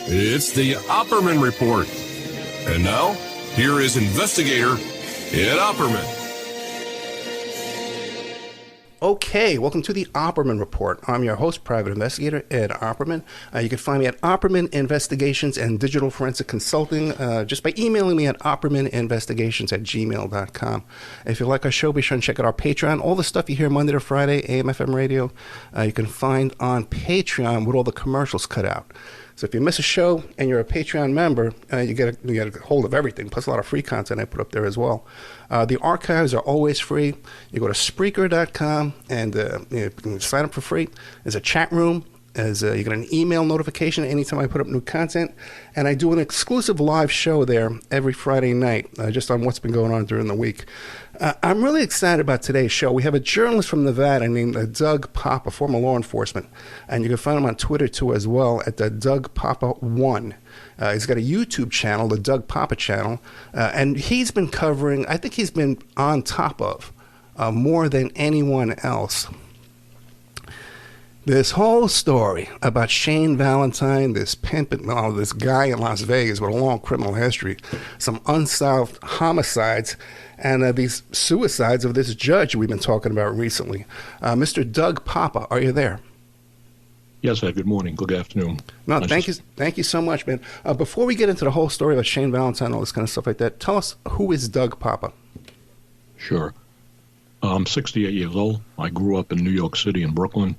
It's the Opperman Report. And now, here is investigator Ed Opperman. Okay, welcome to the Opperman Report. I'm your host, Private Investigator Ed Opperman. You can find me at Opperman Investigations and Digital Forensic Consulting just by emailing me at oppermaninvestigations@gmail.com. If you like our show, be sure and check out our Patreon. All the stuff you hear Monday to Friday, AM/FM radio, you can find on Patreon with all the commercials cut out. So if you miss a show and you're a Patreon member, you get a hold of everything, plus a lot of free content I put up there as well. The archives are always free. You go to Spreaker.com and you can sign up for free. There's a chat room. You get an email notification anytime I put up new content. And I do an exclusive live show there every Friday night, just on what's been going on during the week. I'm really excited about today's show. We have a journalist from Nevada named Doug Poppa, former law enforcement. And you can find him on Twitter, too, as well, at Doug Poppa1. He's got a YouTube channel, the Doug Poppa channel. And he's been covering, I think he's been on top of more than anyone else, this whole story about Shane Valentine, this pimp, this guy in Las Vegas with a long criminal history, some unsolved homicides, and these suicides of this judge we've been talking about recently. Mr. Doug Poppa, are you there? Yes, Ed. Good morning. Good afternoon. No, thank you so much, man. Before we get into the whole story about Shane Valentine, all this kind of stuff like that, tell us, who is Doug Poppa? Sure. I'm 68 years old. I grew up in New York City and Brooklyn.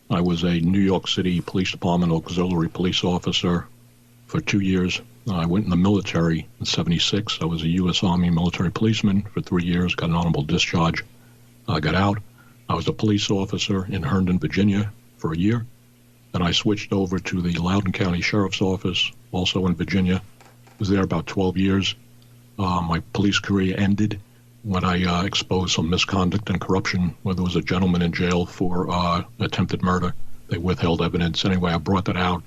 I was a New York City Police Department auxiliary police officer for 2 years. I went in the military in 76. I was a U.S. Army military policeman for 3 years, got an honorable discharge. I got out. I was a police officer in Herndon, Virginia for a year. Then I switched over to the Loudoun County Sheriff's Office, also in Virginia. Was there about 12 years. My police career ended when I exposed some misconduct and corruption, where there was a gentleman in jail for attempted murder. They withheld evidence. Anyway, I brought that out.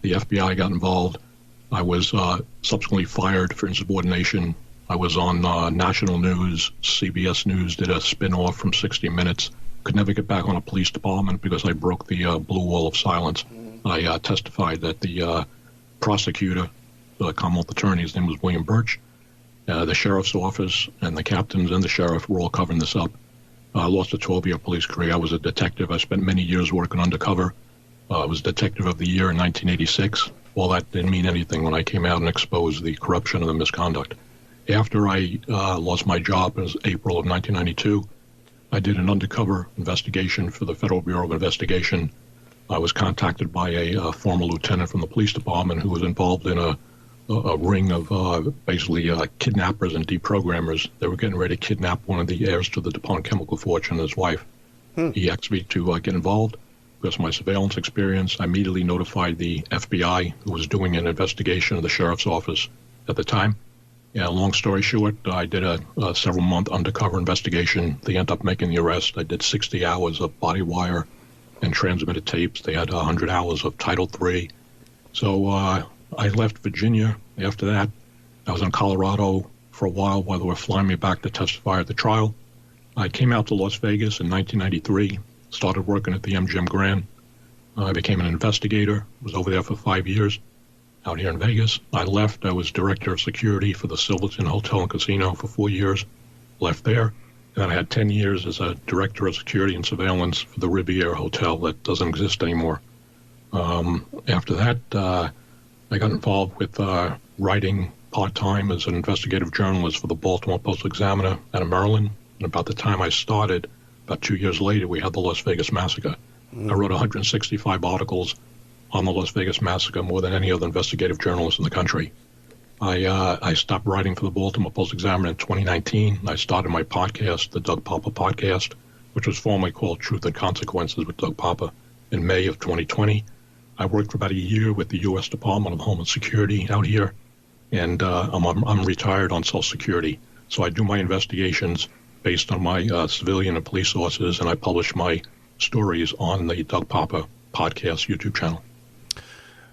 The FBI got involved. I was subsequently fired for insubordination. I was on national news. CBS News did a spin-off from 60 Minutes. Could never get back on a police department because I broke the blue wall of silence. I testified that the prosecutor, the Commonwealth attorney, his name was William Birch, the sheriff's office and the captains and the sheriff were all covering this up. I lost a 12-year police career. I was a detective. I spent many years working undercover. I was Detective of the Year in 1986. Well, that didn't mean anything when I came out and exposed the corruption and the misconduct. After I lost my job in April of 1992, I did an undercover investigation for the Federal Bureau of Investigation. I was contacted by a former lieutenant from the police department who was involved in a ring of basically kidnappers and deprogrammers. They were getting ready to kidnap one of the heirs to the DuPont chemical fortune, his wife. He asked me to get involved. Because of my surveillance experience, I immediately notified the FBI, who was doing an investigation of the sheriff's office at the time. Yeah, long story short, I did a several-month undercover investigation. They ended up making the arrest. I did 60 hours of body wire and transmitted tapes. They had 100 hours of Title III. So I left Virginia after that. I was in Colorado for a while they were flying me back to testify at the trial. I came out to Las Vegas in 1993, started working at the MGM Grand. I became an investigator, was over there for 5 years out here in Vegas. I left. I was director of security for the Silverton Hotel and Casino for 4 years, left there. And then I had 10 years as a director of security and surveillance for the Riviera Hotel that doesn't exist anymore. After that, I got involved with writing part-time as an investigative journalist for the Baltimore Post-Examiner out of Maryland. And about the time I started, about 2 years later, we had the Las Vegas Massacre. I wrote 165 articles on the Las Vegas Massacre, more than any other investigative journalist in the country. I stopped writing for the Baltimore Post-Examiner in 2019. I started my podcast, the Doug Poppa Podcast, which was formerly called Truth and Consequences with Doug Poppa, in May of 2020. I worked for about a year with the U.S. Department of Homeland Security out here, and I'm retired on Social Security. So I do my investigations based on my civilian and police sources, and I publish my stories on the Doug Poppa Podcast YouTube channel.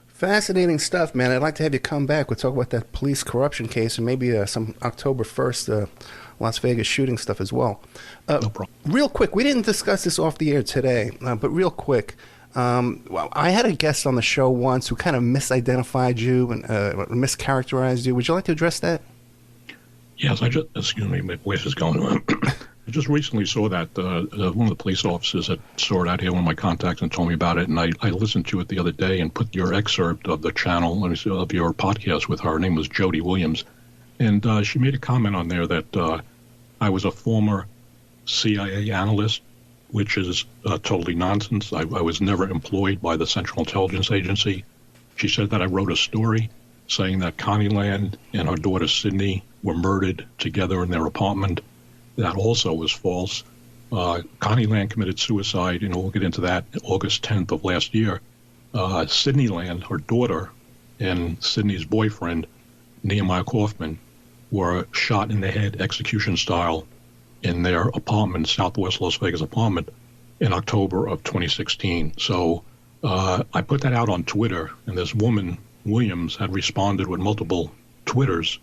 Fascinating stuff, man. I'd like to have you come back. We'll talk about that police corruption case and maybe some October 1st Las Vegas shooting stuff as well. No problem. Real quick, we didn't discuss this off the air today, but real quick, Well, I had a guest on the show once who kind of misidentified you and mischaracterized you. Would you like to address that? Yes, excuse me, my voice is going. I just recently saw that one of the police officers had saw it out here, one of my contacts, and told me about it. And I listened to it the other day and put your excerpt of the channel, of your podcast with her. Her name was Jody Williams. And she made a comment on there that I was a former CIA analyst, which is totally nonsense. I was never employed by the Central Intelligence Agency. She said that I wrote a story saying that Connie Land and her daughter Sydney were murdered together in their apartment. That also was false. Connie Land committed suicide, and we'll get into that, August 10th of last year. Sydney Land, her daughter, and Sydney's boyfriend, Nehemiah Kaufman, were shot in the head execution style in their apartment, Southwest Las Vegas apartment, in October of 2016. So I put that out on Twitter, and this woman, Williams, had responded with multiple Twitters,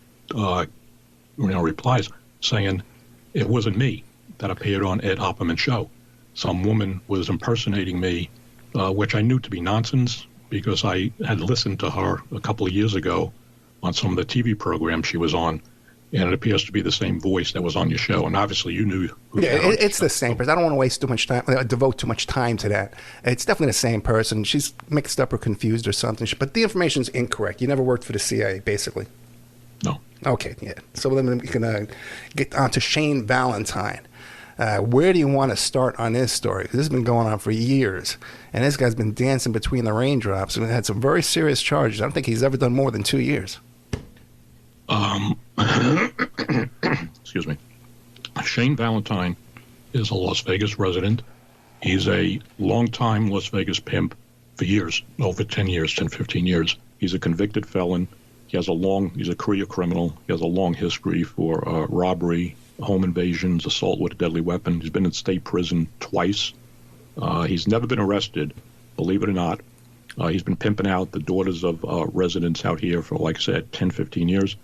replies, saying it wasn't me that appeared on Ed Opperman's show. Some woman was impersonating me, which I knew to be nonsense because I had listened to her a couple of years ago on some of the TV programs she was on, and it appears to be the same voice that was on your show. And obviously you knew who. Yeah, it's the same person. I don't want to waste too much time, devote too much time to that. It's definitely the same person. She's mixed up or confused or something. But the information's incorrect. You never worked for the CIA, basically. No. Okay, yeah. So then we can get on to Shane Valentine. Where do you want to start on this story? Because this has been going on for years. And this guy's been dancing between the raindrops and had some very serious charges. I don't think he's ever done more than 2 years. Excuse me. Shane Valentine is a Las Vegas resident. He's a longtime Las Vegas pimp for years, over 10 years, 10, 15 years. He's a convicted felon. He's a career criminal. He has a long history for robbery, home invasions, assault with a deadly weapon. He's been in state prison twice. He's never been arrested, believe it or not. He's been pimping out the daughters of residents out here for, like I said, 10, 15 years.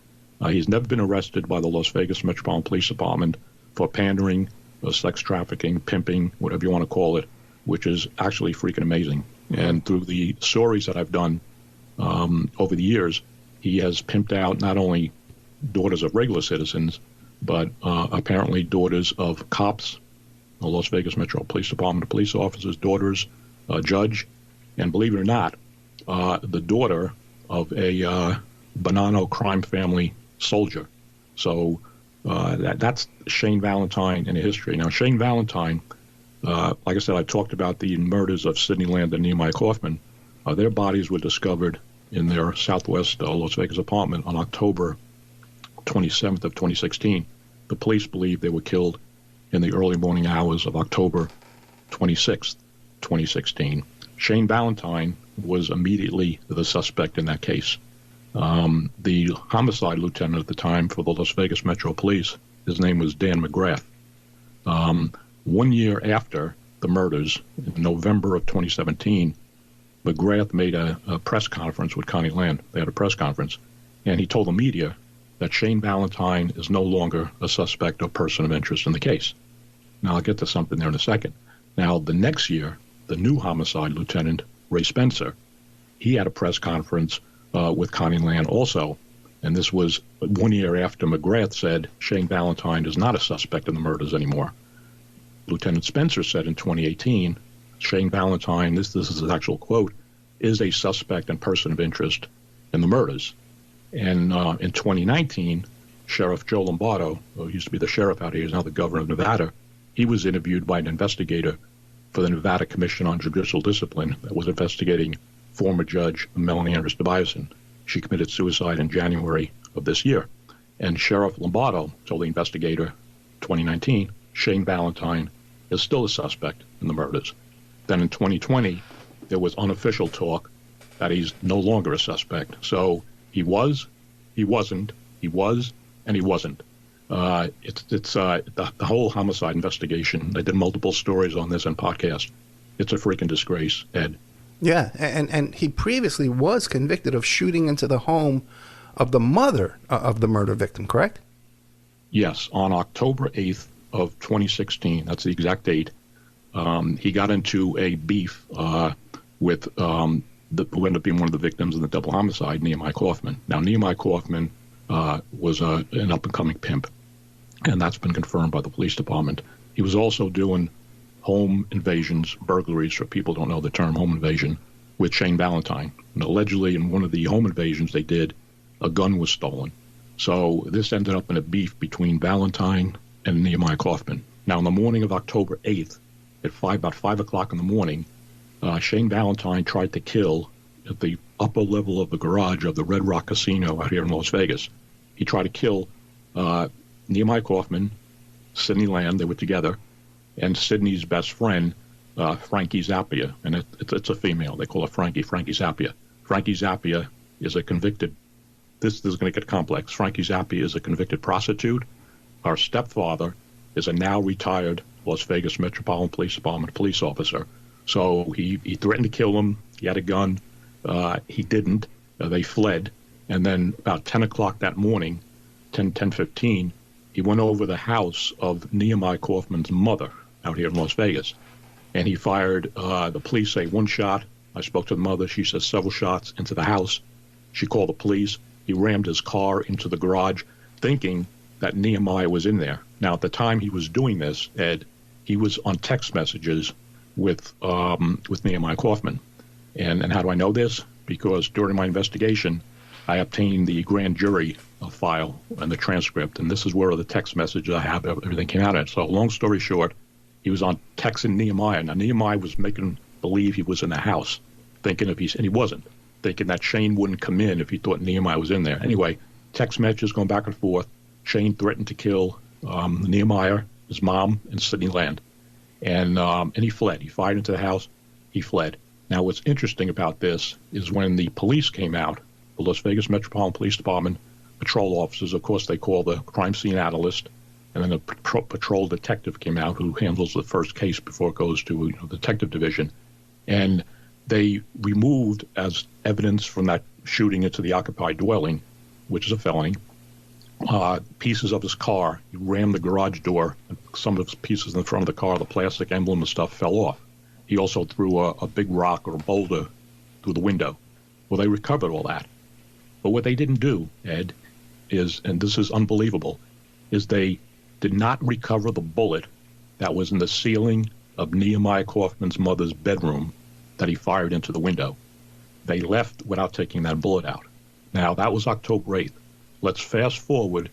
He's never been arrested by the Las Vegas Metropolitan Police Department for pandering, sex trafficking, pimping, whatever you want to call it, which is actually freaking amazing. And through the stories that I've done over the years, he has pimped out not only daughters of regular citizens, but apparently daughters of cops, the Las Vegas Metro Police Department police officers, daughters, judge, and believe it or not, the daughter of a Bonanno crime family soldier. So that's Shane Valentine in history. Now, Shane Valentine, like I said, I talked about the murders of Sydney Land and Nehemiah Kaufman. Their bodies were discovered in their Southwest Las Vegas apartment on October 27th of 2016. The police believe they were killed in the early morning hours of October 26th, 2016. Shane Valentine was immediately the suspect in that case. The homicide lieutenant at the time for the Las Vegas Metro Police, his name was Dan McGrath. 1 year after the murders, in November of 2017, McGrath made a press conference with Connie Land. They had a press conference, and he told the media that Shane Valentine is no longer a suspect or person of interest in the case. Now, I'll get to something there in a second. Now, the next year, the new homicide lieutenant, Ray Spencer, he had a press conference with Connie Land also, and this was 1 year after McGrath said Shane Valentine is not a suspect in the murders anymore. Lieutenant Spencer said in 2018, Shane Valentine, this is his actual quote, is a suspect and person of interest in the murders. And in 2019, Sheriff Joe Lombardo, who used to be the sheriff out here, is now the governor of Nevada, he was interviewed by an investigator for the Nevada Commission on Judicial Discipline that was investigating former Judge Melanie Andres DeBiasen. She committed suicide in January of this year. And Sheriff Lombardo told the investigator, 2019, Shane Valentine is still a suspect in the murders. Then in 2020, there was unofficial talk that he's no longer a suspect. So he was, he wasn't, he was, and he wasn't. It's the whole homicide investigation. They did multiple stories on this and podcasts. It's a freaking disgrace, Ed. Yeah, and he previously was convicted of shooting into the home of the mother of the murder victim, correct? Yes, on October 8th of 2016, that's the exact date, he got into a beef with who ended up being one of the victims in the double homicide, Nehemiah Kaufman. Now, Nehemiah Kaufman was an up-and-coming pimp, and that's been confirmed by the police department. He was also doing home invasions, burglaries, for people who don't know the term home invasion, with Shane Valentine. And allegedly, in one of the home invasions they did, a gun was stolen. So this ended up in a beef between Valentine and Nehemiah Kaufman. Now, in the morning of October 8th, at about 5 o'clock in the morning, Shane Valentine tried to kill at the upper level of the garage of the Red Rock Casino out here in Las Vegas. He tried to kill Nehemiah Kaufman, Sidney Land, they were together, and Sidney's best friend, Frankie Zappia. And it's a female. They call her Frankie Zappia. Frankie Zappia is a convicted, this is going to get complex. Frankie Zappia is a convicted prostitute. Her stepfather is a now retired Las Vegas Metropolitan Police Department police officer. So he threatened to kill him. He had a gun. He didn't. They fled. And then about 10 o'clock that morning, 10:15, he went over the house of Nehemiah Kaufman's mother out here in Las Vegas. And he fired, the police say, one shot. I spoke to the mother. She says several shots into the house. She called the police. He rammed his car into the garage, thinking that Nehemiah was in there. Now, at the time he was doing this, Ed, he was on text messages with Nehemiah Kaufman. And how do I know this? Because during my investigation, I obtained the grand jury file and the transcript, and this is where the text messages I have, everything came out of it. So long story short, he was on texting Nehemiah. Now, Nehemiah was making believe he was in the house, thinking and he wasn't, thinking that Shane wouldn't come in if he thought Nehemiah was in there. Anyway, text messages going back and forth. Shane threatened to kill Nehemiah, his mom, and Sidney Land. And he fled. He fired into the house. He fled. Now, what's interesting about this is when the police came out, the Las Vegas Metropolitan Police Department patrol officers, of course, they call the crime scene analyst, and then the patrol detective came out who handles the first case before it goes to the detective division. And they removed as evidence from that shooting into the occupied dwelling, which is a felony, pieces of his car. He rammed the garage door, and some of his pieces in the front of the car, the plastic emblem and stuff, fell off. He also threw a big rock or a boulder through the window. Well, they recovered all that. But what they didn't do, Ed, is, and this is unbelievable, is they did not recover the bullet that was in the ceiling of Nehemiah Kaufman's mother's bedroom that he fired into the window. They left without taking that bullet out. Now, that was October 8th. Let's fast forward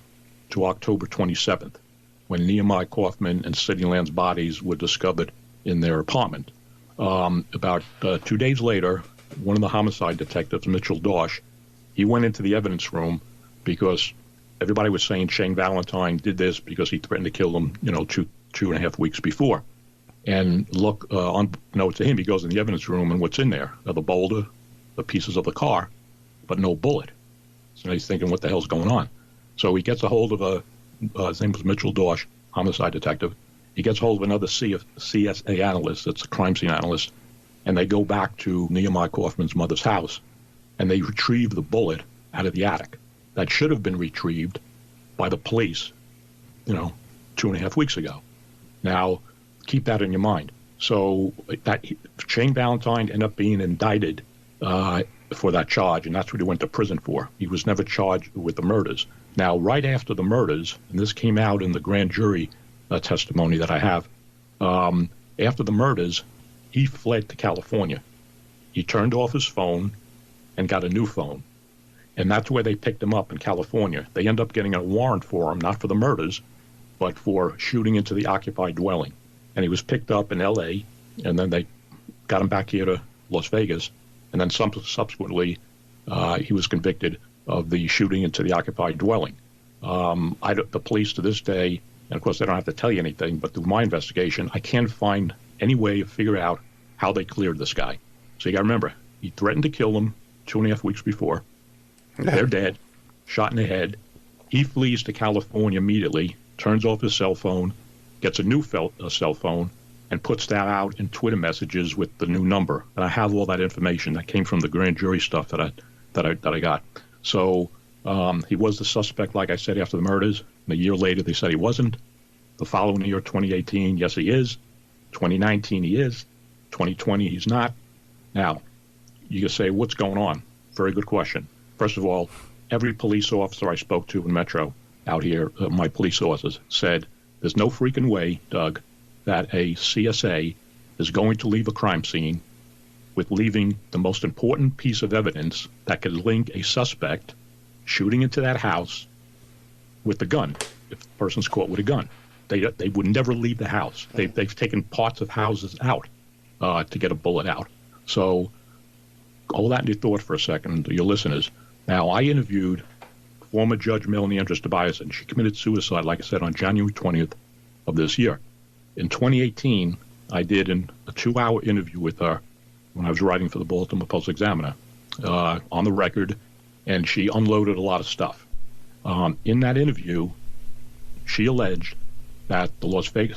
to October 27th, when Nehemiah Kaufman and Sidney Land's bodies were discovered in their apartment. About 2 days later, one of the homicide detectives, Mitchell Dosh, he went into the evidence room because everybody was saying Shane Valentine did this because he threatened to kill him, 2.5 weeks before. And look, unbeknownst to him, he goes in the evidence room, and what's in there? The boulder, the pieces of the car, but no bullet. So he's thinking, what the hell's going on? So he gets a hold of his name was Mitchell Dosh, homicide detective. He gets hold of another CSA analyst, that's a crime scene analyst, and they go back to Nehemiah Kaufman's mother's house, and they retrieve the bullet out of the attic. That should have been retrieved by the police, 2.5 weeks ago. Now, keep that in your mind. So that Shane Valentine ended up being indicted for that charge, and that's what he went to prison for. He was never charged with the murders. Now, right after the murders, and this came out in the grand jury testimony that I have, after the murders, he fled to California. He turned off his phone and got a new phone. And that's where they picked him up in California. They end up getting a warrant for him, not for the murders, but for shooting into the occupied dwelling. And he was picked up in L.A., and then they got him back here to Las Vegas. And then subsequently, he was convicted of the shooting into the occupied dwelling. The police to this day, and of course they don't have to tell you anything, but through my investigation, I can't find any way to figure out how they cleared this guy. So you got to remember, he threatened to kill them 2.5 weeks before. They're dead, shot in the head. He flees to California immediately, turns off his cell phone, gets a new cell phone, and puts that out in Twitter messages with the new number. And I have all that information that came from the grand jury stuff that I got. So he was the suspect, like I said, after the murders. And a year later, they said he wasn't. The following year, 2018, yes, he is. 2019, he is. 2020, he's not. Now, you can say, what's going on? Very good question. First of all, every police officer I spoke to in Metro out here, my police officers, said there's no freaking way, Doug, that a CSA is going to leave a crime scene with leaving the most important piece of evidence that could link a suspect shooting into that house with the gun, if the person's caught with a gun. They would never leave the house. They've taken parts of houses out to get a bullet out. So hold that in your thought for a second, your listeners. Now, I interviewed former Judge Melanie Andrus Tobias, and she committed suicide, like I said, on January 20th of this year. In 2018, I did a 2-hour interview with her when I was writing for the Baltimore Post-Examiner on the record, and she unloaded a lot of stuff. In that interview, she alleged that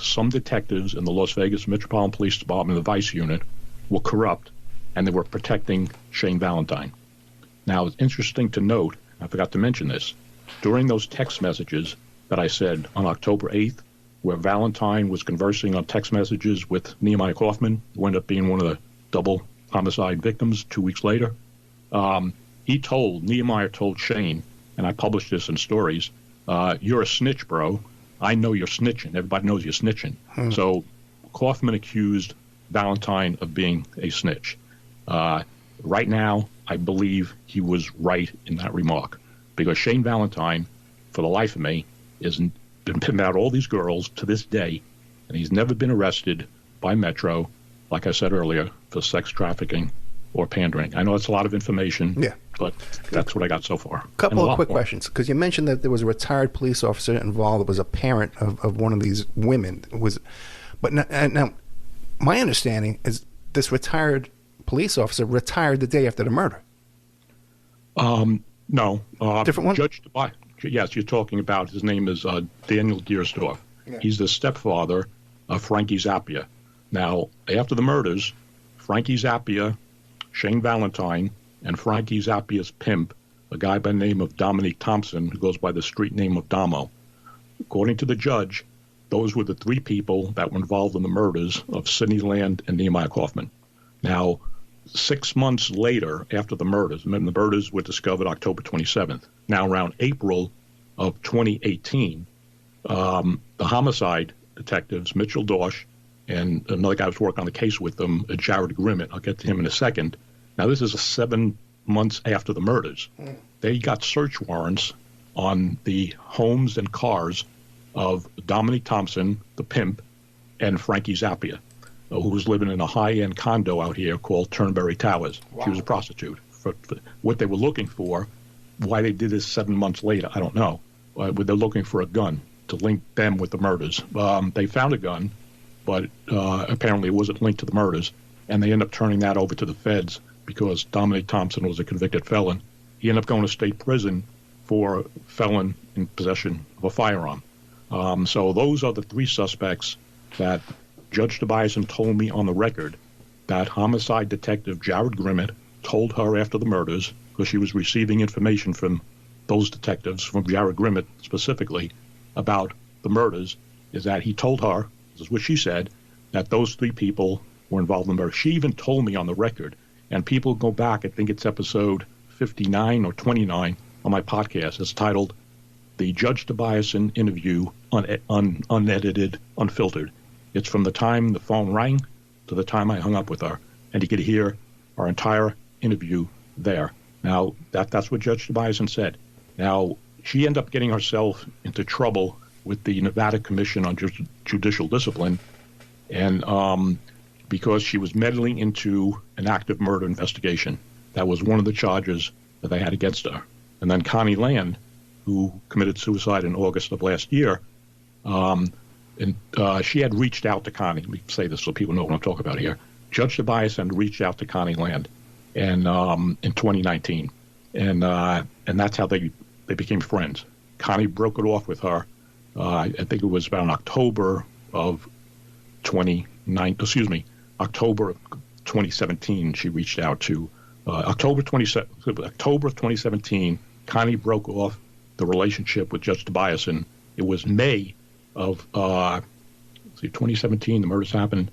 some detectives in the Las Vegas Metropolitan Police Department, the Vice Unit, were corrupt, and they were protecting Shane Valentine. Now, it's interesting to note, I forgot to mention this, during those text messages that I said on October 8th, where Valentine was conversing on text messages with Nehemiah Kaufman, who ended up being one of the double homicide victims 2 weeks later, Nehemiah told Shane, and I published this in stories, you're a snitch, bro. I know you're snitching. Everybody knows you're snitching. So Kaufman accused Valentine of being a snitch. Right now, I believe he was right in that remark, because Shane Valentine, for the life of me, has been pimping out all these girls to this day, and he's never been arrested by Metro, like I said earlier, for sex trafficking or pandering. I know it's a lot of information, but that's what I got so far. A couple of quick questions, because you mentioned that there was a retired police officer involved that was a parent of one of these women. But now, my understanding is this retired police officer retired the day after the murder. No. Different one? Judge Tobias. Yes, you're talking about, his name is Daniel Giersdorf. Yeah. He's the stepfather of Frankie Zappia. Now, after the murders, Frankie Zappia, Shane Valentine, and Frankie Zappia's pimp, a guy by the name of Dominique Thompson, who goes by the street name of Damo. According to the judge, those were the 3 people that were involved in the murders of Sidney Land and Nehemiah Kaufman. Now, 6 months later, after the murders, and the murders were discovered October 27th. Now, around April of 2018, the homicide detectives, Mitchell Dorsch, and another guy who was working on the case with them, Jared Grimmett, I'll get to him in a second. Now, this is 7 months after the murders. They got search warrants on the homes and cars of Dominique Thompson, the pimp, and Frankie Zappia, who was living in a high-end condo out here called Turnberry Towers. Wow. She was a prostitute. For what they were looking for, why they did this 7 months later, I don't know. They're looking for a gun to link them with the murders. They found a gun, but apparently it wasn't linked to the murders, and they ended up turning that over to the feds because Dominique Thompson was a convicted felon. He ended up going to state prison for felon in possession of a firearm. So those are the 3 suspects that Judge Tobias told me on the record that homicide detective Jared Grimmett told her after the murders, because she was receiving information from those detectives, from Jared Grimmett specifically, about the murders, is that he told her, this is what she said, that those 3 people were involved in the murder. She even told me on the record, and people go back, I think it's episode 59 or 29 on my podcast. It's titled The Judge Tobias Interview, Unedited, Unfiltered. It's from the time the phone rang to the time I hung up with her, and you could hear our entire interview there. Now, that's what Judge Tobias said. Now, she ended up getting herself into trouble with the Nevada Commission on Judicial Discipline, and because she was meddling into an active murder investigation. That was one of the charges that they had against her. And then Connie Land, who committed suicide in August of last year, she had reached out to Connie. Let me say this so people know what I'm talking about here. Judge Tobias had reached out to Connie Land in 2019, and that's how they became friends. Connie broke it off with her. I think it was about October of 2017. She reached out to October of 2017. Connie broke off the relationship with Judge Tobias, and it was May of 2017. The murders happened.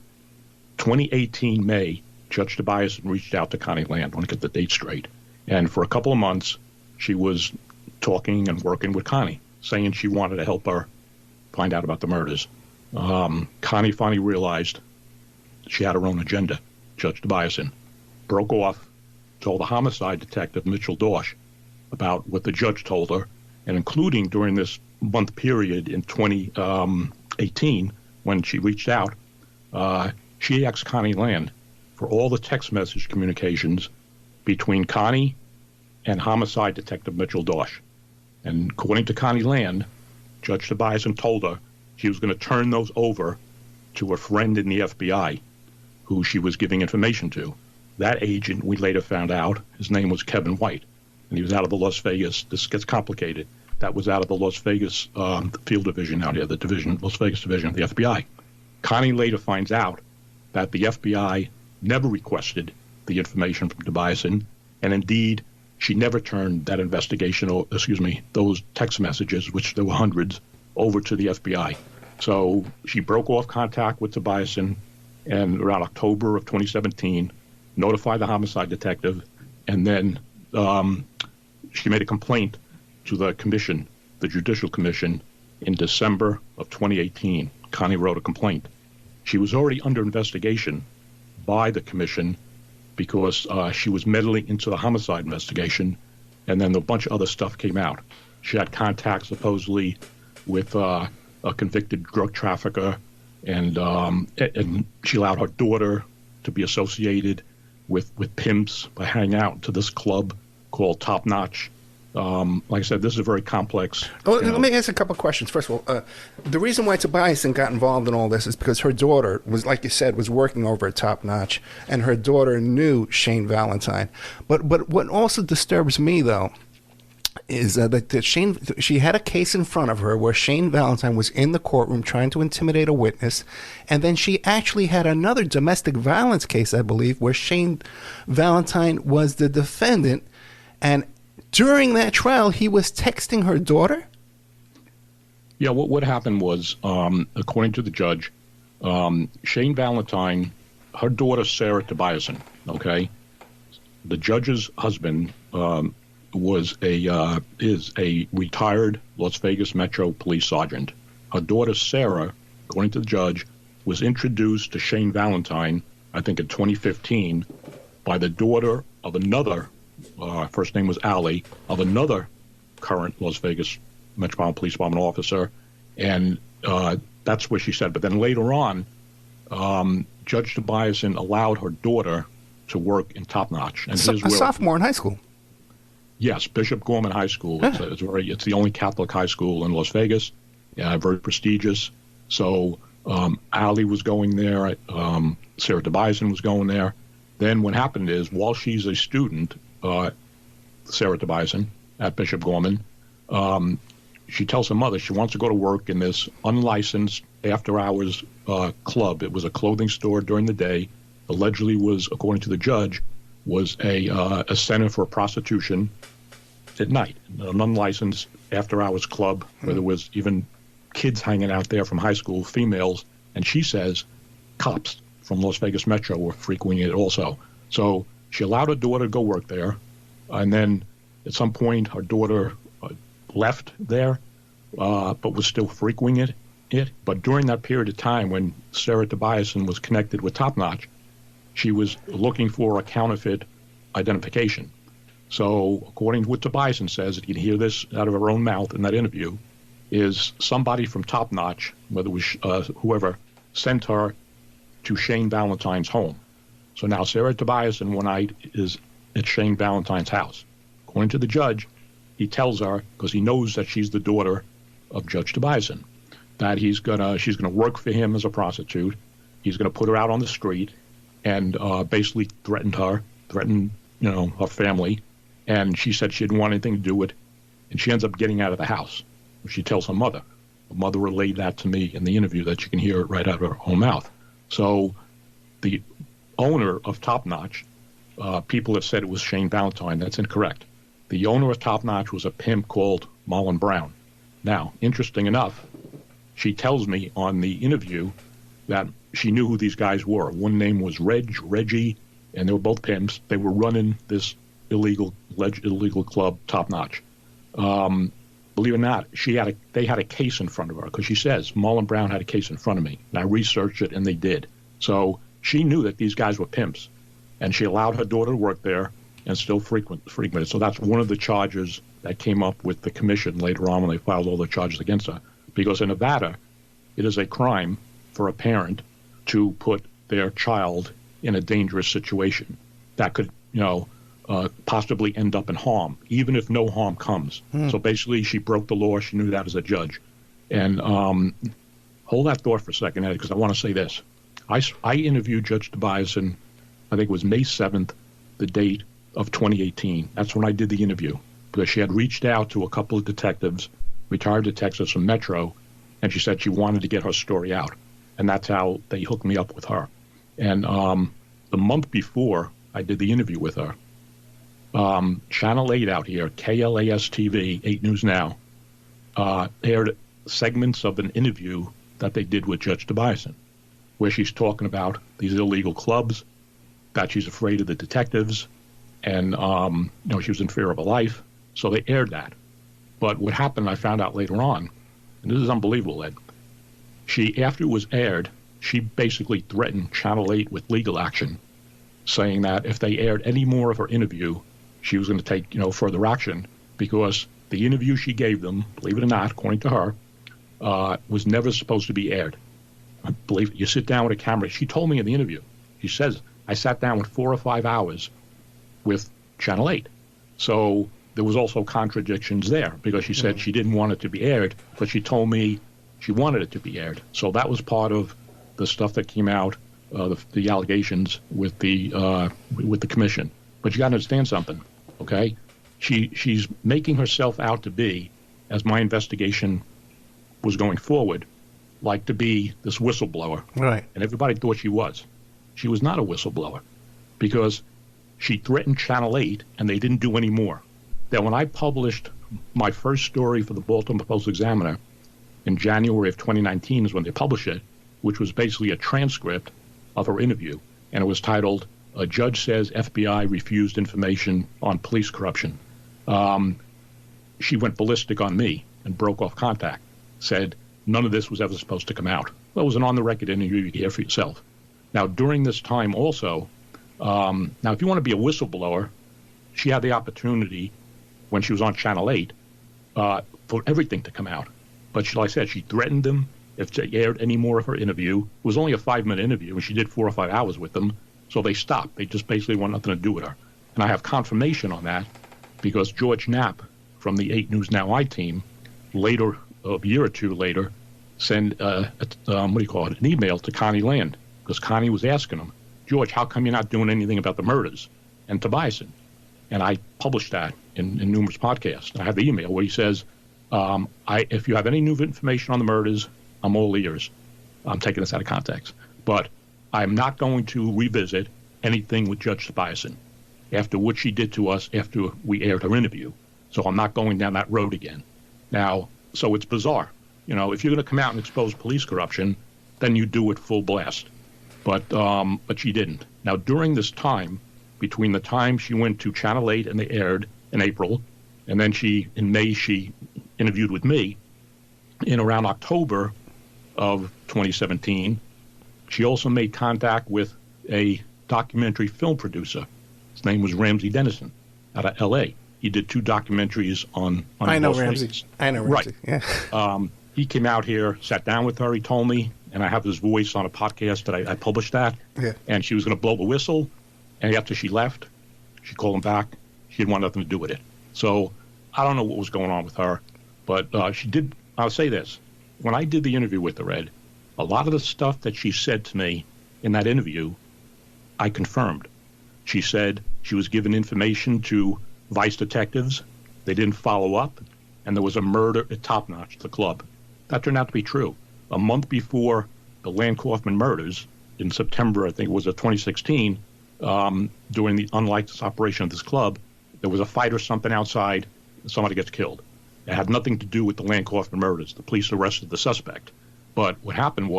2018 May. Judge Tobias reached out to Connie Land. I want to get the date straight. And for a couple of months, she was talking and working with Connie, saying she wanted to help her find out about the murders. Connie finally realized she had her own agenda. Judge Tobias broke off, told the homicide detective, Mitchell Dorsch, about what the judge told her, and including during this month period in 2018, when she reached out, she asked Connie Land for all the text message communications between Connie and homicide detective Mitchell Dorsch. And according to Connie Land, Judge Tobias told her she was going to turn those over to a friend in the FBI who she was giving information to. That agent, we later found out, his name was Kevin White, and he was out of the Las Vegas, this gets complicated, that was out of the Las Vegas field division out here, the division, Las Vegas division of the FBI. Connie later finds out that the FBI never requested the information from Tobias, and indeed, she never turned that investigation, or those text messages, which there were hundreds, over to the FBI. So she broke off contact with Tobias, and around October of 2017, notified the homicide detective, and then she made a complaint to the commission, the Judicial Commission, in December of 2018. Connie wrote a complaint. She was already under investigation by the commission because she was meddling into the homicide investigation, and then a bunch of other stuff came out. She had contact supposedly with a convicted drug trafficker, and she allowed her daughter to be associated with pimps by hanging out to this club called Top Notch. Like I said, this is a very complex. Let me ask a couple of questions. First of all, the reason why Tobias got involved in all this is because her daughter was, like you said, was working over at Top Notch, and her daughter knew Shane Valentine. But what also disturbs me, though, is that she had a case in front of her where Shane Valentine was in the courtroom trying to intimidate a witness, and then she actually had another domestic violence case, I believe, where Shane Valentine was the defendant, and during that trial, he was texting her daughter? Yeah, what happened was, according to the judge, Shane Valentine, her daughter Sarah Tobiasen, okay, the judge's husband is a retired Las Vegas Metro Police sergeant. Her daughter Sarah, according to the judge, was introduced to Shane Valentine, I think in 2015, by the daughter of another. First name was Allie, of another current Las Vegas Metropolitan Police Department officer, and that's what she said. But then later on, Judge Tobiasen allowed her daughter to work in Top Notch. And a sophomore in high school. Yes, Bishop Gorman High School. It's the only Catholic high school in Las Vegas, very prestigious. So Allie was going there, Sarah Tobiasen was going there. Then what happened is, while she's a student, Sarah Tobiasen at Bishop Gorman, she tells her mother she wants to go to work in this unlicensed after-hours club. It was a clothing store during the day. Allegedly was, according to the judge, was a center for prostitution at night, an unlicensed after-hours club where there was even kids hanging out there from high school, females, and she says cops from Las Vegas Metro were frequenting it also. So she allowed her daughter to go work there, and then at some point her daughter left there, but was still frequenting it. But during that period of time when Sarah Tobiasen was connected with Top Notch, she was looking for a counterfeit identification. So according to what Tobiasen says, you can hear this out of her own mouth in that interview, is somebody from Top Notch, whether it was whoever, sent her to Shane Valentine's home. So now Sarah Tobiasen one night is at Shane Valentine's house. According to the judge, he tells her, because he knows that she's the daughter of Judge Tobiasen, that she's gonna work for him as a prostitute. He's gonna put her out on the street, and basically threatened her family. And she said she didn't want anything to do with it, and she ends up getting out of the house. She tells her mother. Her mother relayed that to me in the interview, that you can hear it right out of her own mouth. So the owner of Top Notch, people have said it was Shane Valentine. That's incorrect. The owner of Top Notch was a pimp called Marlon Brown. Now, interesting enough, she tells me on the interview that she knew who these guys were. One name was Reggie, and they were both pimps. They were running this illegal club top notch. Believe it or not, they had a case in front of her, because she says Marlon Brown had a case in front of me, and I researched it, and they did. So she knew that these guys were pimps, and she allowed her daughter to work there and still frequented. So that's one of the charges that came up with the commission later on when they filed all the charges against her. Because in Nevada, it is a crime for a parent to put their child in a dangerous situation that could, possibly end up in harm, even if no harm comes. So basically, she broke the law. She knew that as a judge. And hold that thought for a second, Ed, because I want to say this. I interviewed Judge Tobiasen, I think it was May 7th, the date of 2018. That's when I did the interview, because she had reached out to a couple of detectives, retired detectives from Metro, and she said she wanted to get her story out. And that's how they hooked me up with her. And the month before I did the interview with her, Channel 8 out here, KLAS-TV, 8 News Now, aired segments of an interview that they did with Judge Tobiasen, where she's talking about these illegal clubs, that she's afraid of the detectives, and she was in fear of her life. So they aired that. But what happened, I found out later on, and this is unbelievable, Ed, after it was aired, she basically threatened Channel 8 with legal action, saying that if they aired any more of her interview, she was going to take, further action, because the interview she gave them, believe it or not, according to her, was never supposed to be aired. I believe you sit down with a camera. She told me in the interview, she says, I sat down with 4 or 5 hours with Channel 8. So there was also contradictions there, because she said she didn't want it to be aired, but she told me she wanted it to be aired. So that was part of the stuff that came out, the allegations with the commission. But you got to understand something, okay? She's making herself out to be, as my investigation was going forward, like to be this whistleblower. Right. And everybody thought she was. She was not a whistleblower, because she threatened Channel 8, and they didn't do any more. Then when I published my first story for the Baltimore Post-Examiner in January of 2019 is when they published it, which was basically a transcript of her interview, and it was titled, "A Judge Says FBI Refused Information on Police Corruption." She went ballistic on me and broke off contact, said none of this was ever supposed to come out. Well, it was an on-the-record interview you can hear for yourself. Now, during this time also, now if you want to be a whistleblower, she had the opportunity when she was on Channel 8 for everything to come out. But like I said, she threatened them if they aired any more of her interview. It was only a 5-minute interview, and she did 4 or 5 hours with them. So they stopped. They just basically want nothing to do with her. And I have confirmation on that, because George Knapp from the 8 News Now I team, later, a year or two later, sent an email to Connie Land, because Connie was asking him, George, how come you're not doing anything about the murders and Tobiasen? And I published that in numerous podcasts. I have the email where he says, if you have any new information on the murders, I'm all ears. I'm taking this out of context. But I'm not going to revisit anything with Judge Tobiasen after what she did to us after we aired her interview. So I'm not going down that road again. Now, so it's bizarre. If you're going to come out and expose police corruption, then you do it full blast. But she didn't. Now, during this time, between the time she went to Channel 8 and they aired in April, and then in May she interviewed with me, in around October of 2017, she also made contact with a documentary film producer. His name was Ramsey Dennison out of L.A. He did 2 documentaries on I know Ramsey. Ramsey. I know Ramsey. Right. Yeah. He came out here, sat down with her. He told me, and I have his voice on a podcast that I published that. Yeah. And she was going to blow the whistle. And after she left, she called him back. She didn't want nothing to do with it. So I don't know what was going on with her. But she did. I'll say this. When I did the interview with her, Ed, a lot of the stuff that she said to me in that interview, I confirmed. She said she was given information to vice detectives. They didn't follow up. And there was a murder at Top Notch, the club. That turned out to be true. A month before the Land Kaufman murders, in September, I think it was of 2016, during the unlicensed operation of this club, there was a fight or something outside, and somebody gets killed. It had nothing to do with the Land Kaufman murders. The police arrested the suspect. But what happened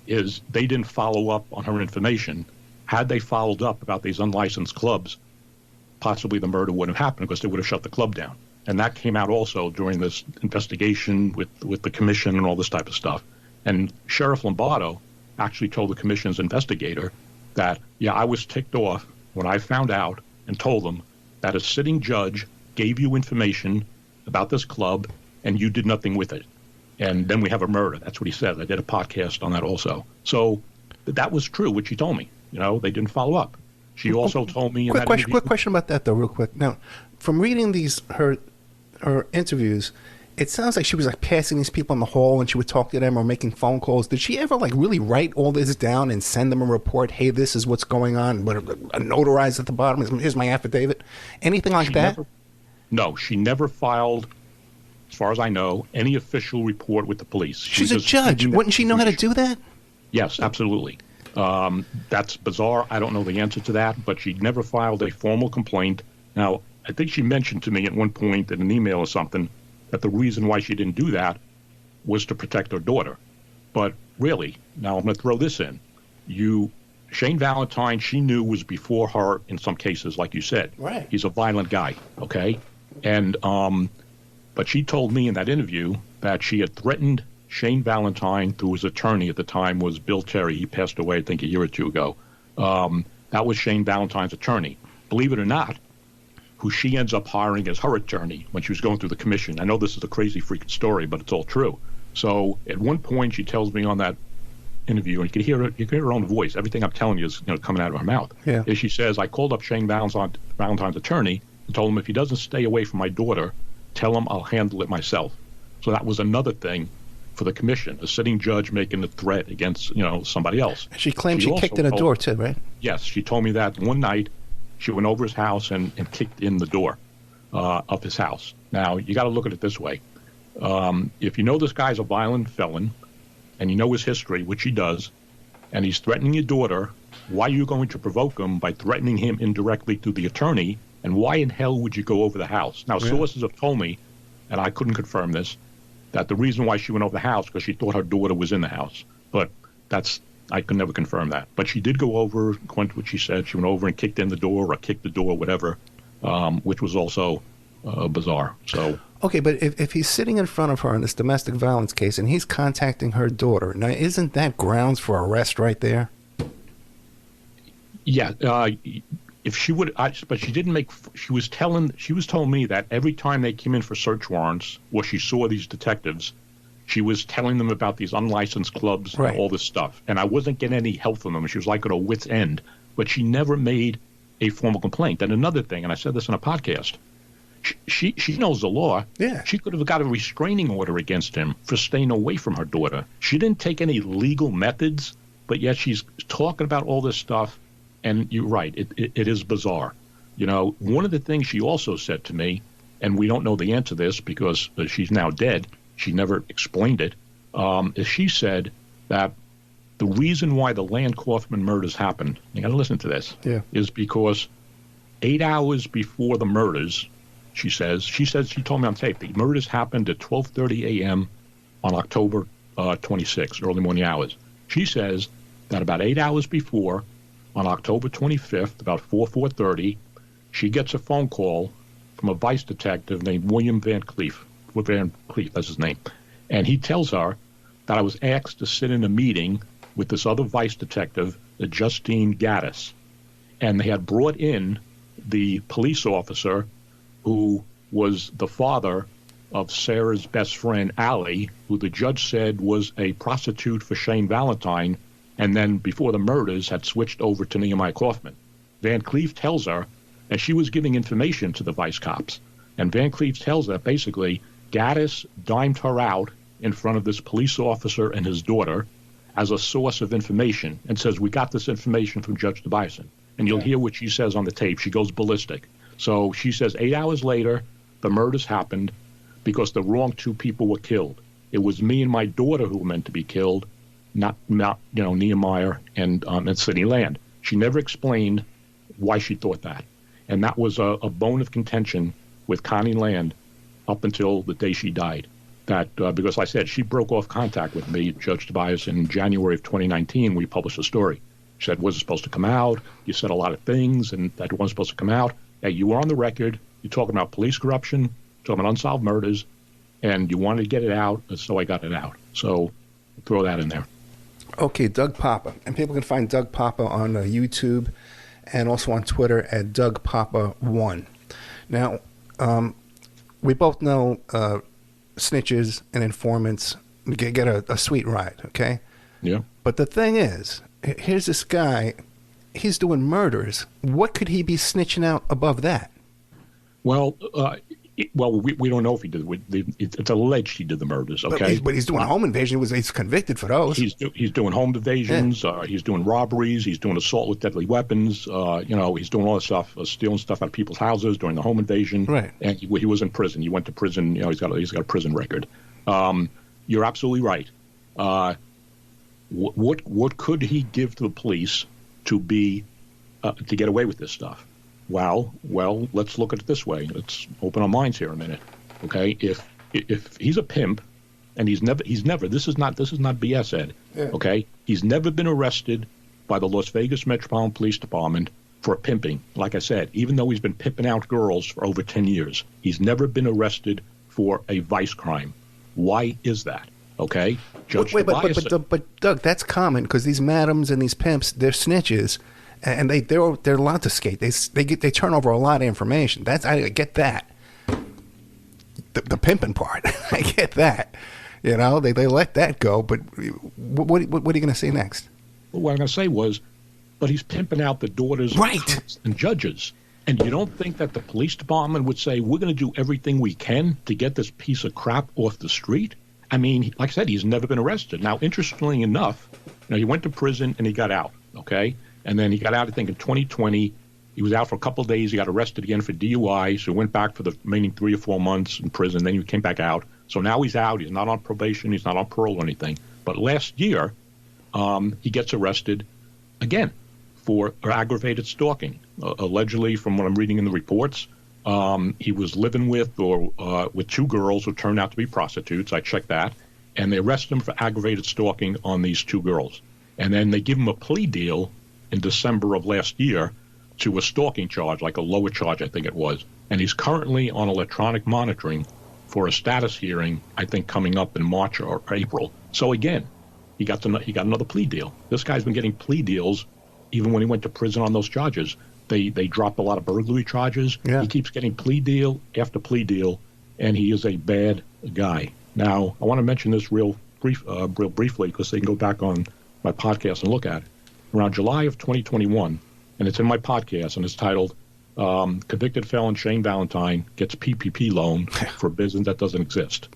is they didn't follow up on her information had they followed up about these unlicensed clubs, possibly the murder wouldn't have happened because they would have shut the club down. And that came out also during this investigation with the commission and all this type of stuff. And Sheriff Lombardo actually told the commission's investigator that, yeah, I was ticked off when I found out and told them that a sitting judge gave you information about this club and you did nothing with it. And then we have a murder. That's what he said. I did a podcast on that also. So that was true, what she told me. They didn't follow up. She also told me... Quick question about that, though, real quick. Now, from reading her interviews, it sounds like she was like passing these people in the hall and she would talk to them or making phone calls. Did she ever like really write all this down and send them a report? Hey, this is what's going on. But notarized at the bottom. Here's my affidavit. Anything like that? No, she never filed, as far as I know, any official report with the police. She's a judge. Wouldn't she know how to do that? Yes, absolutely. That's bizarre. I don't know the answer to that, but she never filed a formal complaint. Now, I think she mentioned to me at one point in an email or something that the reason why she didn't do that was to protect her daughter. But really, now I'm going to throw this in. Shane Valentine, she knew was before her in some cases, like you said. Right. He's a violent guy, okay? And but she told me in that interview that she had threatened Shane Valentine, through his attorney at the time was Bill Terry. He passed away, I think, a year or two ago. That was Shane Valentine's attorney. Believe it or not, who she ends up hiring as her attorney when she was going through the commission. I know this is a crazy freaking story, but it's all true. So at one point, she tells me on that interview, and you can hear her own voice. Everything I'm telling you is coming out of her mouth. Yeah. Is she says, I called up Shane Valentine's attorney and told him if he doesn't stay away from my daughter, tell him I'll handle it myself. So that was another thing for the commission, a sitting judge making a threat against somebody else. She claimed she kicked in a door too, right? Yes, she told me that one night. She went over his house and kicked in the door of his house. Now, you got to look at it this way. If you know this guy's a violent felon and you know his history, which he does, and he's threatening your daughter, why are you going to provoke him by threatening him indirectly through the attorney? And why in hell would you go over the house? Now, sources have told me, and I couldn't confirm this, that the reason why she went over the house because she thought her daughter was in the house. But I could never confirm that. But she did go over, according to what she said, she went over and kicked in the door or kicked the door, whatever, which was also bizarre. So okay, but if he's sitting in front of her in this domestic violence case and he's contacting her daughter, now isn't that grounds for arrest right there? Yeah, if she would, but she didn't make. She was telling me that every time they came in for search warrants, or she saw these detectives, she was telling them about these unlicensed clubs and all this stuff. And I wasn't getting any help from them. She was like at a wit's end. But she never made a formal complaint. And another thing, and I said this in a podcast, she knows the law. Yeah. She could have got a restraining order against him for staying away from her daughter. She didn't take any legal methods, but yet she's talking about all this stuff. And you're right, it is bizarre. One of the things she also said to me, and we don't know the answer to this because she's now dead, she never explained it, is she said that the reason why the Land Kaufman murders happened, you got to listen to this, is because 8 hours before the murders, she told me on tape, the murders happened at 12:30 a.m. on October 26th, early morning hours. She says that about 8 hours before, on October 25th, about 4:30, she gets a phone call from a vice detective named William Van Cleef. Van Cleef, that's his name. And he tells her that I was asked to sit in a meeting with this other vice detective, Justine Gaddis. And they had brought in the police officer who was the father of Sarah's best friend, Allie, who the judge said was a prostitute for Shane Valentine, and then before the murders had switched over to Nehemiah Kaufman. Van Cleef tells her, and she was giving information to the vice cops, and Van Cleef tells her basically Gaddis dimed her out in front of this police officer and his daughter as a source of information and says, we got this information from Judge Tobiasen. And you'll hear what she says on the tape. She goes ballistic. So she says 8 hours later, the murders happened because the wrong two people were killed. It was me and my daughter who were meant to be killed, not Nehemiah and City Land. She never explained why she thought that. And that was a bone of contention with Connie Land up until the day she died. That because I said she broke off contact with me, Judge Tobias, in January of 2019. We published a story, She said, was it supposed to come out? You said a lot of things, and that wasn't supposed to come out. Hey, you were on the record. You're talking about police corruption, talking about unsolved murders, and you wanted to get it out, and so I got it out. So throw that in there. Okay, Doug Poppa. And people can find Doug Poppa on YouTube and also on Twitter at DougPoppa1. Now, we both know snitches and informants get a sweet ride, okay? Yeah. But the thing is, here's this guy, he's doing murders. What could he be snitching out above that? Well, we don't know if he did. It's alleged he did the murders. Okay, but he's doing home invasion. He's convicted for those. He's doing home invasions. Yeah. He's doing robberies. He's doing assault with deadly weapons. He's doing all this stuff, stealing stuff out of people's houses during the home invasion. Right. And he was in prison. He went to prison. He's got a prison record. You're absolutely right. What could he give to the police to get away with this stuff? Well, let's look at it this way. Let's open our minds here a minute, okay? If he's a pimp, and he's never. This is not BS, Ed. Yeah. Okay, he's never been arrested by the Las Vegas Metropolitan Police Department for pimping. Like I said, even though he's been pimping out girls for over 10 years, he's never been arrested for a vice crime. Why is that? Okay, but Doug, that's common because these madams and these pimps, they're snitches. And they're allowed to skate. They turn over a lot of information. I get that. The pimping part, I get that. They let that go. But what are you going to say next? Well, what I'm going to say was, but he's pimping out the daughters of cops and judges. And you don't think that the police department would say, we're going to do everything we can to get this piece of crap off the street? I mean, like I said, he's never been arrested. Now, interestingly enough, he went to prison and he got out. Okay. And then he got out, I think, in 2020. He was out for a couple of days. He got arrested again for DUI. So he went back for the remaining 3 or 4 months in prison. Then he came back out. So now he's out. He's not on probation. He's not on parole or anything. But last year, he gets arrested again for aggravated stalking. Allegedly, from what I'm reading in the reports, he was living with 2 girls who turned out to be prostitutes. I checked that. And they arrested him for aggravated stalking on these 2 girls. And then they give him a plea deal in December of last year to a stalking charge, like a lower charge, I think it was. And he's currently on electronic monitoring for a status hearing, I think, coming up in March or April. So again, he got another plea deal. This guy's been getting plea deals even when he went to prison on those charges. They dropped a lot of burglary charges. Yeah. He keeps getting plea deal after plea deal, and he is a bad guy. Now, I want to mention this real briefly because they can go back on my podcast and look at it. Around July of 2021, and it's in my podcast, and it's titled Convicted Felon Shane Valentine Gets PPP Loan for a Business That Doesn't Exist.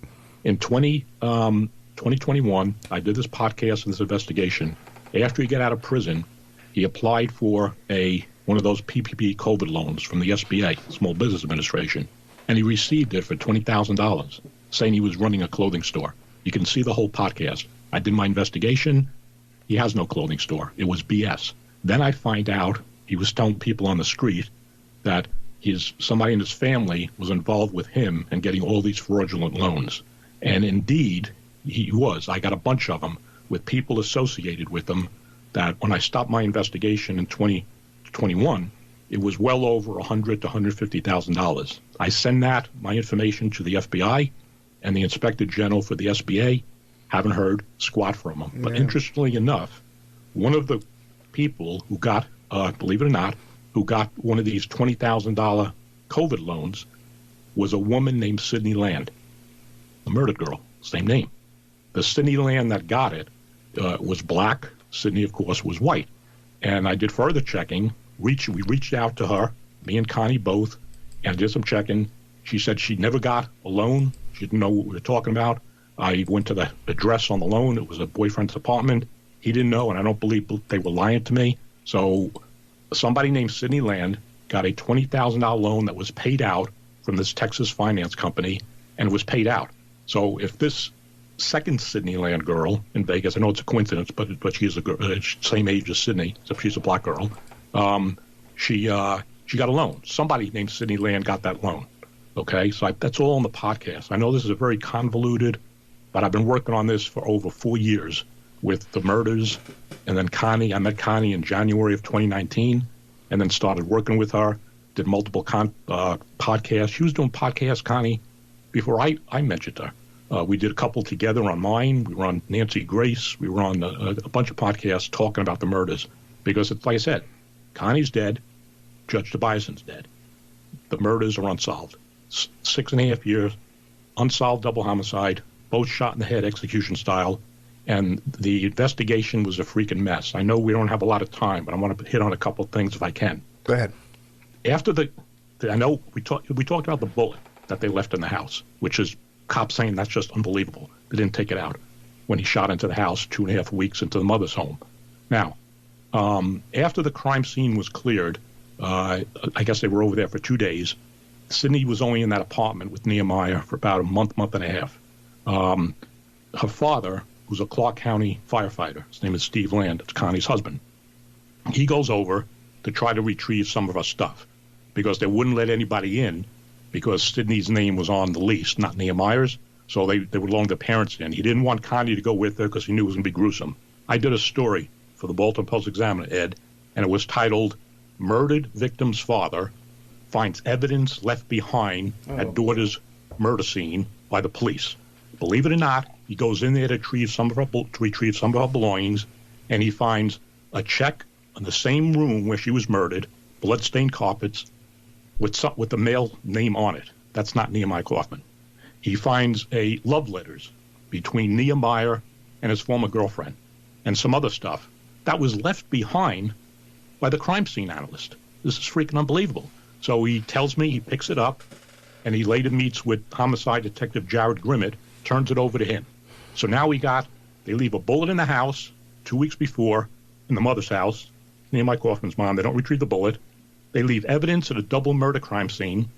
In 2021, I did this podcast and this investigation. After he got out of prison, he applied for one of those PPP COVID loans from the SBA, Small Business Administration, and he received it for $20,000, saying he was running a clothing store. You can see the whole podcast. I did my investigation. He has no clothing store. It was BS. Then I find out he was telling people on the street that somebody in his family was involved with him and getting all these fraudulent loans. And indeed, he was. I got a bunch of them with people associated with him that when I stopped my investigation in 2021, it was well over $100,000 to $150,000. I send my information to the FBI and the Inspector General for the SBA. Haven't heard squat from him. But interestingly enough, one of the people who got, believe it or not, who got one of these $20,000 COVID loans was a woman named Sydney Land, a murdered girl, same name. The Sydney Land that got it was black. Sydney, of course, was white. And I did further checking. We reached out to her, me and Connie both, and did some checking. She said she never got a loan. She didn't know what we were talking about. I went to the address on the loan. It was a boyfriend's apartment. He didn't know, and I don't believe they were lying to me. So somebody named Sydney Land got a $20,000 loan that was paid out from this Texas finance company, and it was paid out. So if this second Sydney Land girl in Vegas, I know it's a coincidence, but she is a girl, same age as Sydney, except she's a black girl. She got a loan. Somebody named Sydney Land got that loan. Okay, so that's all on the podcast. I know this is a very convoluted, but I've been working on this for over 4 years with the murders. And then I met Connie in January of 2019 and then started working with her, did multiple podcasts. She was doing podcasts, Connie, before I mentioned her. We did a couple together on mine. We were on Nancy Grace. We were on a bunch of podcasts talking about the murders because, it's like I said, Connie's dead. Judge Tobiason's dead. The murders are unsolved. 6.5 years, unsolved double homicide, both shot in the head, execution style, and the investigation was a freaking mess. I know we don't have a lot of time, but I want to hit on a couple of things if I can. Go ahead. After I know we talked about the bullet that they left in the house, which is cops saying that's just unbelievable. They didn't take it out when he shot into the house 2.5 weeks into the mother's home. Now, after the crime scene was cleared, I guess they were over there for 2 days. Sydney was only in that apartment with Nehemiah for about a month and a half. Her father, who's a Clark County firefighter, his name is Steve Land, it's Connie's husband. He goes over to try to retrieve some of her stuff because they wouldn't let anybody in because Sydney's name was on the lease, not Nehemiah's. So they would loan their parents in. He didn't want Connie to go with her because he knew it was going to be gruesome. I did a story for the Baltimore Post-Examiner, Ed, and it was titled, Murdered Victim's Father Finds Evidence Left Behind at Daughter's Murder Scene by the Police. Believe it or not, he goes in there to retrieve some of her belongings, and he finds a check in the same room where she was murdered, blood-stained carpets, with the male name on it. That's not Nehemiah Kaufman. He finds love letters between Nehemiah and his former girlfriend and some other stuff that was left behind by the crime scene analyst. This is freaking unbelievable. So he tells me he picks it up, and he later meets with homicide detective Jared Grimmett, turns it over to him. So now they leave a bullet in the house 2 weeks before in the mother's house, Nehemiah Kaufman's mom. They don't retrieve the bullet. They leave evidence at a double murder crime scene.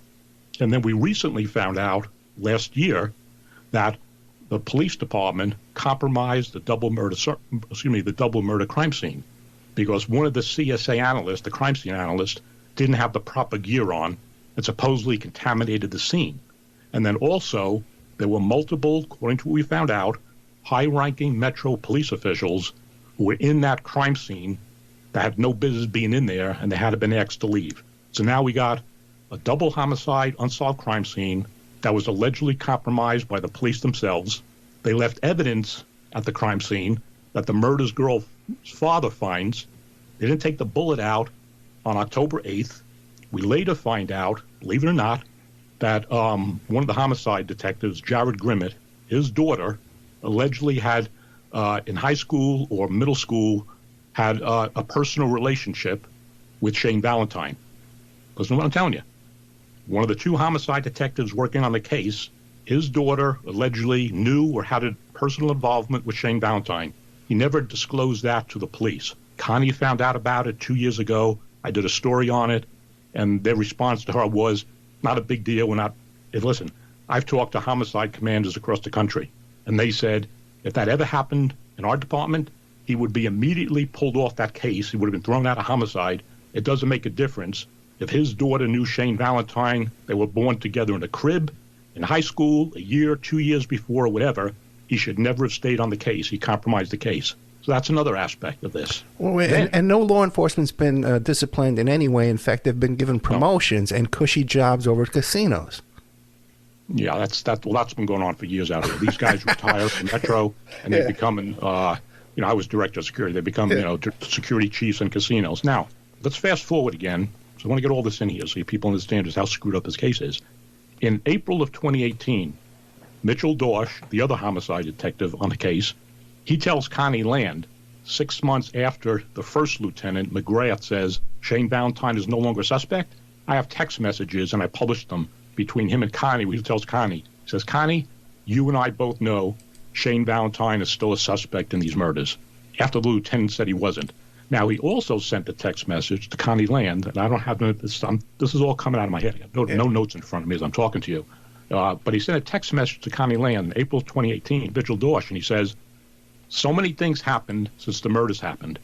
And then we recently found out last year that the police department compromised the double murder crime scene because one of the CSA analysts, the crime scene analyst, didn't have the proper gear on and supposedly contaminated the scene. And then also there were multiple, according to what we found out, high-ranking Metro police officials who were in that crime scene that had no business being in there, and they had been asked to leave. So now we got a double homicide, unsolved crime scene that was allegedly compromised by the police themselves. They left evidence at the crime scene that the murder's girl's father finds. They didn't take the bullet out on October 8th. We later find out, believe it or not, that one of the homicide detectives, Jared Grimmett, his daughter, allegedly had, in high school or middle school, had a personal relationship with Shane Valentine. Listen to what I'm telling you. One of the two homicide detectives working on the case, his daughter allegedly knew or had a personal involvement with Shane Valentine. He never disclosed that to the police. Connie found out about it 2 years ago. I did a story on it, and their response to her was, not a big deal. Listen, I've talked to homicide commanders across the country, and they said if that ever happened in our department, he would be immediately pulled off that case. He would have been thrown out of homicide. It doesn't make a difference. If his daughter knew Shane Valentine, they were born together in a crib, in high school, a year, 2 years before, or whatever, he should never have stayed on the case. He compromised the case. So that's another aspect of this. Well, and no law enforcement's been disciplined in any way. In fact, they've been given promotions and cushy jobs over at casinos. Yeah, that's been going on for years out here. These guys retire from Metro, and they become, I was director of security. They become, security chiefs in casinos. Now, let's fast forward again. So I want to get all this in here so people understand just how screwed up this case is. In April of 2018, Mitchell Dorsch, the other homicide detective on the case, he tells Connie Land, 6 months after the first lieutenant, McGrath, says Shane Valentine is no longer a suspect. I have text messages, and I published them between him and Connie, where he tells Connie, he says, Connie, you and I both know Shane Valentine is still a suspect in these murders, after the lieutenant said he wasn't. Now, he also sent a text message to Connie Land, and I don't have this is all coming out of my head. I have no notes in front of me as I'm talking to you. But he sent a text message to Connie Land in April 2018, Mitchell Dorsch, and he says, so many things happened since the murders happened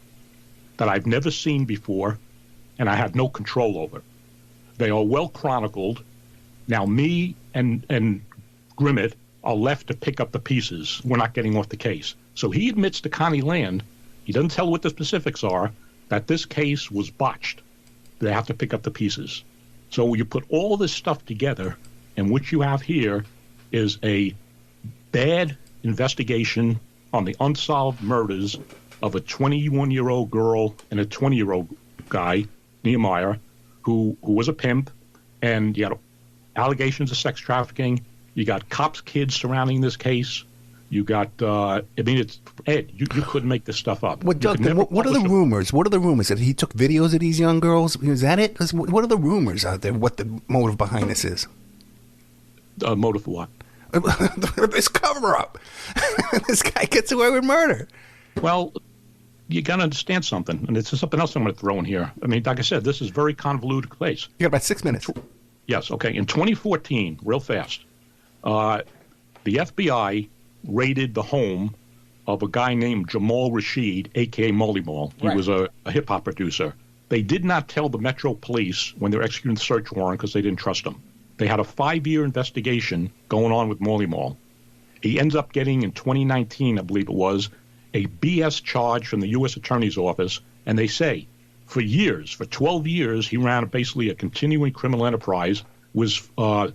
that I've never seen before, and I have no control over. They are well chronicled. Now, me and Grimmett are left to pick up the pieces. We're not getting off the case. So he admits to Connie Land, he doesn't tell what the specifics are, that this case was botched. They have to pick up the pieces. So you put all this stuff together, and what you have here is a bad investigation on the unsolved murders of a 21-year-old girl and a 20-year-old guy, Nehemiah, who was a pimp, and you got allegations of sex trafficking. You got cops' kids surrounding this case. You got, it's Ed. You couldn't make this stuff up. Well, Doug, what are the rumors? What are the rumors that he took videos of these young girls? Is that it? What are the rumors out there? What the motive behind this is? Motive for what? This cover-up. This guy gets away with murder. Well, you got to understand something, and it's something else I'm going to throw in here. I mean, like I said, this is a very convoluted case. You got about 6 minutes. Yes, okay. In 2014, real fast, the FBI raided the home of a guy named Jamal Rashid, a.k.a. Molly Mall. He was a hip-hop producer. They did not tell the Metro Police when they were executing the search warrant because they didn't trust him. They had a 5-year investigation going on with Molly Mall. He ends up getting, in 2019, I believe it was, a BS charge from the U.S. Attorney's Office, and they say, for years, for 12 years, he ran basically a continuing criminal enterprise, was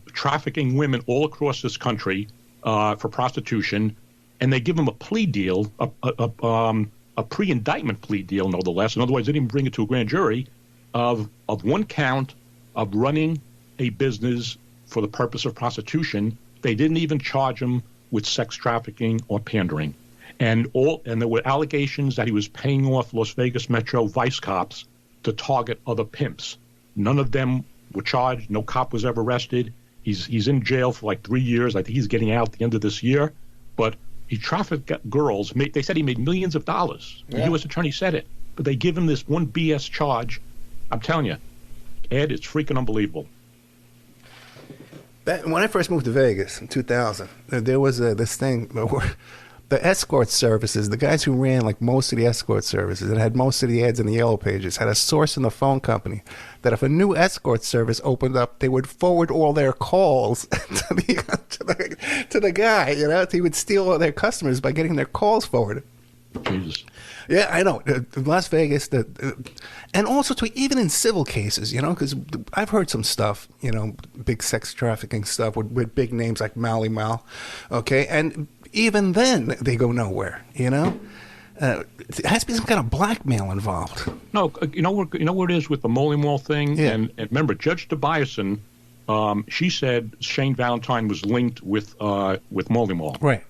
trafficking women all across this country for prostitution, and they give him a plea deal, a pre-indictment plea deal, no less. In other words, they didn't even bring it to a grand jury, of one count of running a business for the purpose of prostitution. They didn't even charge him with sex trafficking or pandering. And there were allegations that he was paying off Las Vegas Metro vice cops to target other pimps. None of them were charged. No cop was ever arrested. He's in jail for like 3 years. I think he's getting out at the end of this year. But he trafficked girls. They said he made millions of dollars. The U.S. attorney said it. But they give him this one BS charge. I'm telling you, Ed, it's freaking unbelievable. When I first moved to Vegas in 2000, there was this thing where the escort services, the guys who ran like most of the escort services and had most of the ads in the yellow pages, had a source in the phone company that if a new escort service opened up, they would forward all their calls to the guy. You know, he would steal all their customers by getting their calls forwarded. Jesus. Yeah, I know. Las Vegas, and also even in civil cases, you know, because I've heard some stuff, you know, big sex trafficking stuff with big names like Mally Mal, okay, and even then they go nowhere, you know. There has to be some kind of blackmail involved. No, you know what it is with the Molly Mall thing, and remember Judge Tobiasen, she said Shane Valentine was linked with Molly Mall, right?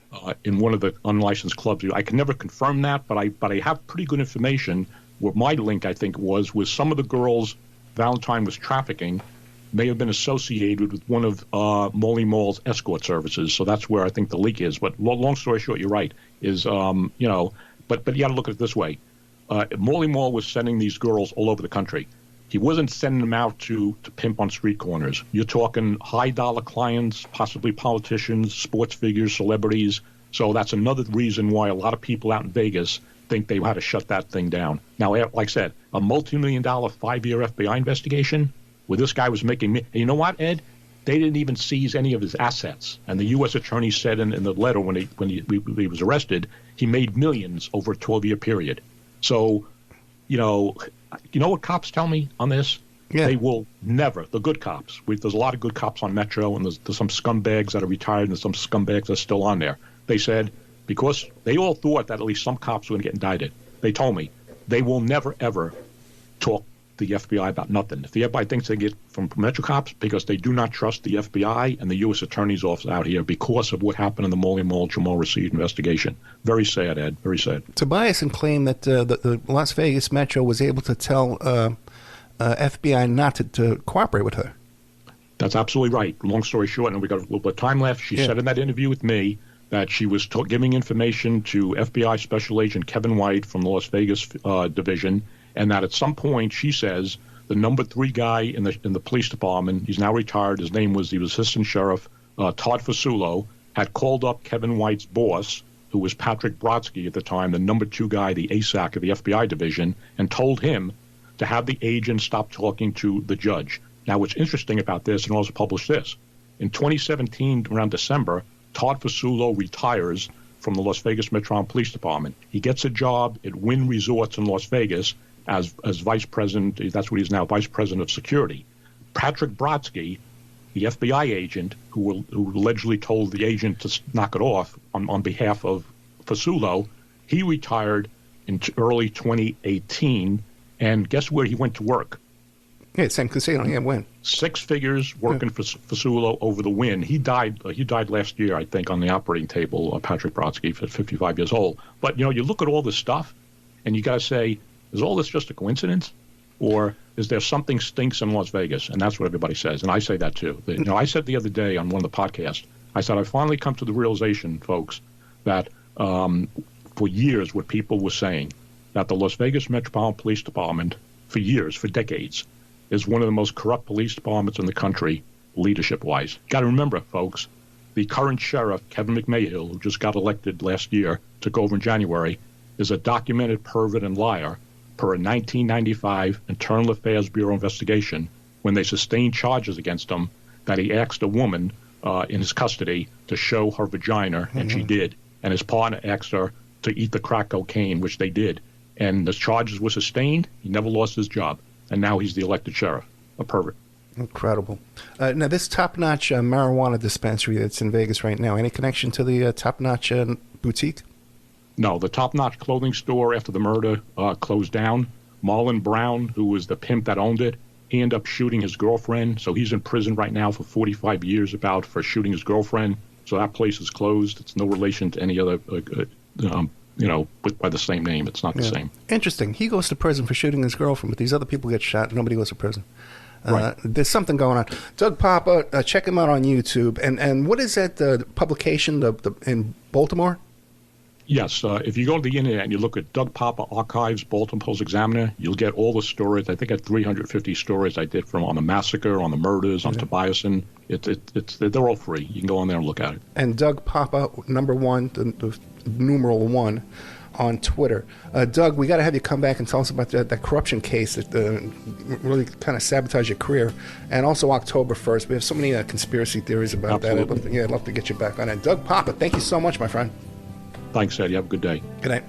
In one of the unlicensed clubs. I can never confirm that, but I have pretty good information. What my link, I think, was some of the girls Valentine was trafficking may have been associated with one of Molly Mall's escort services. So that's where I think the leak is. But long story short, you're right. But you got to look at it this way. Molly Mall was sending these girls all over the country. He wasn't sending them out to pimp on street corners. You're talking high-dollar clients, possibly politicians, sports figures, celebrities. So that's another reason why a lot of people out in Vegas think they had to shut that thing down. Now, like I said, a multi-million-dollar 5-year FBI investigation where this guy was making – and you know what, Ed? They didn't even seize any of his assets. And the U.S. attorney said in the letter when he was arrested, he made millions over a 12-year period. So, you know what cops tell me on this? Yeah. They will never, the good cops, there's a lot of good cops on Metro, and there's some scumbags that are retired and there's some scumbags that are still on there. They said, because they all thought that at least some cops were going to get indicted, they told me they will never, ever talk to the FBI about nothing. If the FBI thinks they get from Metro cops, because they do not trust the FBI and the U.S. Attorney's Office out here because of what happened in the Molly Mall Jamal Rashid investigation. Very sad, Ed. Very sad. Tobiasen claimed that the Las Vegas Metro was able to tell FBI not to cooperate with her. That's absolutely right. Long story short, and we got a little bit of time left, she said in that interview with me that she was giving information to FBI Special Agent Kevin White from the Las Vegas division, and that at some point, she says, the number 3 guy in the police department, he's now retired, he was Assistant Sheriff Todd Fasulo, had called up Kevin White's boss, who was Patrick Brodsky at the time, the number 2 guy, the ASAC of the FBI division, and told him to have the agent stop talking to the judge. Now, what's interesting about this, and also published this, in 2017, around December, Todd Fasulo retires from the Las Vegas Metropolitan Police Department. He gets a job at Wynn Resorts in Las Vegas as vice president. That's what he's now, vice president of security. Patrick Brodsky, the FBI agent who allegedly told the agent to knock it off on behalf of Fasulo, he retired in early 2018, and guess where he went to work? Yeah, same casino. Yeah, Wynn. 6 figures working for Fasulo over the Wynn. He died last year, I think, on the operating table, Patrick Brodsky, 55 years old. But, you look at all this stuff, and you got to say, is all this just a coincidence? Or is there something stinks in Las Vegas? And that's what everybody says. And I say that too. I said the other day on one of the podcasts, I said, I finally come to the realization, folks, that for years what people were saying, that the Las Vegas Metropolitan Police Department, for years, for decades, is one of the most corrupt police departments in the country, leadership-wise. Got to remember, folks, the current sheriff, Kevin McMahill, who just got elected last year, took over in January, is a documented pervert and liar per a 1995 Internal Affairs Bureau investigation when they sustained charges against him that he asked a woman in his custody to show her vagina, and she did. And his partner asked her to eat the crack cocaine, which they did. And the charges were sustained. He never lost his job. And now he's the elected sheriff, a pervert. Incredible. Now, this top-notch marijuana dispensary that's in Vegas right now, any connection to the top-notch boutique? No, the top-notch clothing store after the murder closed down. Marlon Brown, who was the pimp that owned it, he ended up shooting his girlfriend. So he's in prison right now for 45 years for shooting his girlfriend. So that place is closed. It's no relation to any other, by the same name. It's not the same. Interesting. He goes to prison for shooting his girlfriend, but these other people get shot. Nobody goes to prison. Right. There's something going on. Doug Poppa, check him out on YouTube. And what is that publication in Baltimore? Yes. If you go to the internet and you look at Doug Poppa Archives, Baltimore Post-Examiner, you'll get all the stories. I think I had 350 stories I did on the massacre, on the murders, on Tobiason. They're all free. You can go on there and look at it. And Doug Poppa, #1, the numeral 1, on Twitter. Doug, we got to have you come back and tell us about that corruption case that really kind of sabotaged your career. And also October 1st. We have so many conspiracy theories about Absolutely. that. I'd love to get you back on it. Doug Poppa, thank you so much, my friend. Thanks, Ed. You have a good day. Good night.